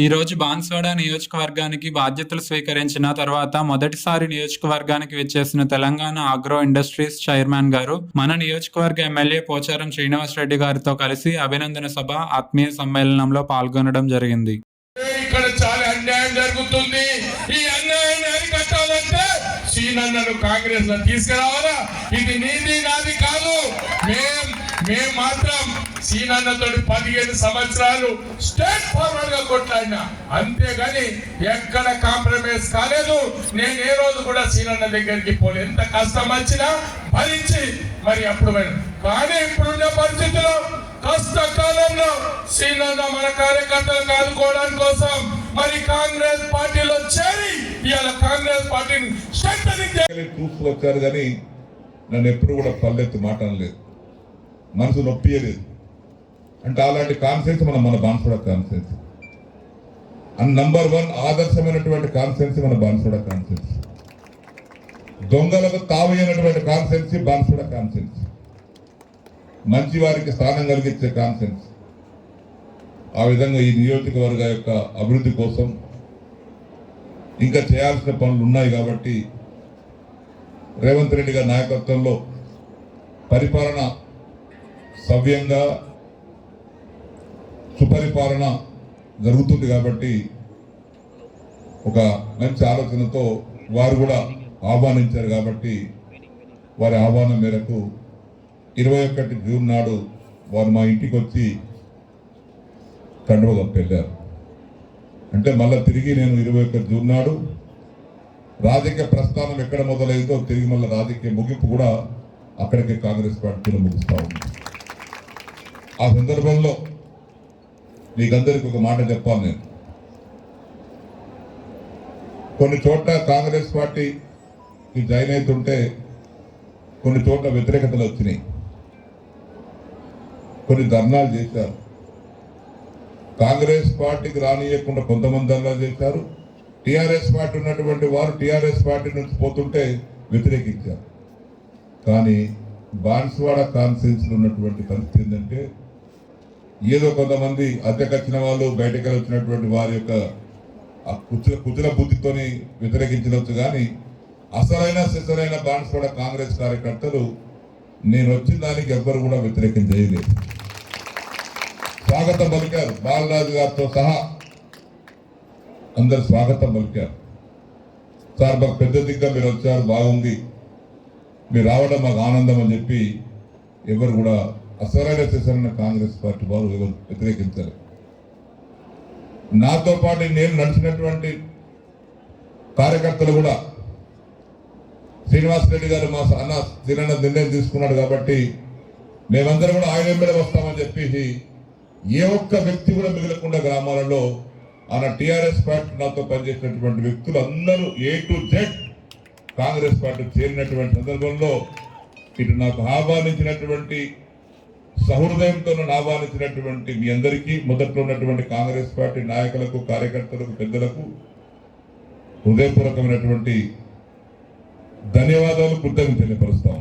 ఈ రోజు బాన్స్వాడ నియోజకవర్గానికి బాధ్యతలు స్వీకరించిన తర్వాత మొదటిసారి నియోజకవర్గానికి విచ్చేసిన తెలంగాణ ఆగ్రో ఇండస్ట్రీస్ చైర్మన్ గారు మన నియోజకవర్గ ఎమ్మెల్యే పోచారం శ్రీనివాసరెడ్డి గారితో కలిసి అభినందన సభ ఆత్మీయ సమ్మేళనంలో పాల్గొనడం జరిగింది. ఇక్కడ చాలా అన్యాయం జరుగుతుంది. ఈ అన్యాయాన్ని అరికట్టాలంటే సీనన్నను కాంగ్రెస్ లో తీసుకురావాలా. ఇది నీది నాది కాదు. మేము మాత్రం సీనన్నతో 15 సంవత్సరాలు స్టేట్ ఫార్వర్డ్ గా కొట్లాడినా, అంతేగాని ఎక్కడ కాంప్రమైజ్ కాలేదు. నేను ఏ రోజు కూడా సీనన్న దగ్గరికి పోలే. ఎంత కష్టం వచ్చినా భరించి మరి అప్పుడు కానీ ఇప్పుడున్న పరిస్థితుల్లో కష్టకాలంలో సీనన్న మన కార్యకర్తలను ఆదుకోవడం కోసం మరి కాంగ్రెస్ పార్టీలో చేరి ఇవాళ కాంగ్రెస్ పార్టీని చూసుకొచ్చారు. కానీ నన్ను ఎప్పుడు కూడా పల్లెత్తి మాట్లాడలేదు, మనసు నొప్పియలేదు. అంటే అలాంటి కాన్ఫరెన్స్ మన బాన్స్వాడ కాన్ఫరెన్స్ నంబర్ 1 ఆదర్శమైనటువంటి కాన్ఫరెన్స్ మన బాన్స్వాడ కాన్ఫరెన్స్. దొంగలకు తావైనటువంటి కాన్ఫరెన్స్ బాన్స్వాడ కాన్ఫరెన్స్. మంచి వారికి స్థానం కలిగించే కాన్ఫరెన్స్. ఆ విధంగా ఈ నియోజకవర్గ యొక్క అభివృద్ధి కోసం ఇంకా చేయాల్సిన పనులు ఉన్నాయి. కాబట్టి రేవంత్ రెడ్డి గారి నాయకత్వంలో పరిపాలన సవ్యంగా సుపరిపాలన జరుగుతుంది. కాబట్టి ఒక మంచి ఆలోచనతో వారు కూడా ఆహ్వానించారు. కాబట్టి వారి ఆహ్వానం మేరకు 21 జూన్ నాడు వారు మా ఇంటికి వచ్చి కండువ కప్పెళ్ళారు. అంటే మళ్ళీ తిరిగి నేను 21 జూన్ నాడు రాజకీయ ప్రస్థానం ఎక్కడ మొదలైందో తిరిగి మళ్ళీ రాజకీయ ముగింపు కూడా అక్కడికి కాంగ్రెస్ పార్టీలో ముగిస్తా ఉంది. ఆ సందర్భంలో మీకందరికి ఒక మాట చెప్పాలి. నేను కొన్ని చోట్ల కాంగ్రెస్ పార్టీకి జాయిన్ అవుతుంటే కొన్ని చోట్ల వ్యతిరేకతలు వచ్చినాయి, కొన్ని ధర్నాలు చేశారు. కాంగ్రెస్ పార్టీకి రానియకుండా కొంతమంది ధర్నాలు చేశారు. టీఆర్ఎస్ పార్టీ ఉన్నటువంటి వారు టీఆర్ఎస్ పార్టీ నుంచి పోతుంటే వ్యతిరేకించారు. కానీ బాన్స్వాడ కాన్ఫరెన్స్లో ఉన్నటువంటి పరిస్థితి ఏంటంటే ఏదో కొంతమంది అద్దెకు వచ్చిన వాళ్ళు బయటకు వచ్చినటువంటి వారి యొక్క కుతుల బుద్ధితోని వ్యతిరేకించవచ్చు. కానీ అసలైన సిసలైన బాన్స్వాడ కాంగ్రెస్ కార్యకర్తలు నేను వచ్చిన దానికి ఎవ్వరు కూడా వ్యతిరేకం చేయలేదు. స్వాగతం పలికారు. బాలరాజు గారితో సహా అందరు స్వాగతం పలికారు. సార్ మాకు పెద్ద దిగ్గా మీరు వచ్చారు, బాగుంది, మీరు రావడం మాకు ఆనందం అని చెప్పి ఎవరు కూడా అసలైన సిసలైన కాంగ్రెస్ పార్టీ వారు ఎవరు వ్యతిరేకించారు. నాతో పాటు నేను నడిచినటువంటి కార్యకర్తలు కూడా శ్రీనివాసరెడ్డి గారు మా అన్న సీనన్న నిర్ణయం తీసుకున్నాడు. కాబట్టి మేమందరం కూడా ఆయన వెంబడే వస్తామని చెప్పేసి ఏ ఒక్క వ్యక్తి కూడా మిగలకుండా గ్రామాలలో ఆయన టీఆర్ఎస్ పార్టీ నాతో పనిచేసినటువంటి వ్యక్తులు అందరూ A to Z Congress party చేరినటువంటి సందర్భంలో ఇటు నాకు ఆహ్వానించినటువంటి సహృదయంతో ఆహ్వానించినటువంటి మీ అందరికీ మొదట్లో ఉన్నటువంటి కాంగ్రెస్ పార్టీ నాయకులకు, కార్యకర్తలకు, పెద్దలకు హృదయపూర్వకమైనటువంటి ధన్యవాదాలు, కృతజ్ఞతలు తెలియపరుస్తా ఉన్నాను.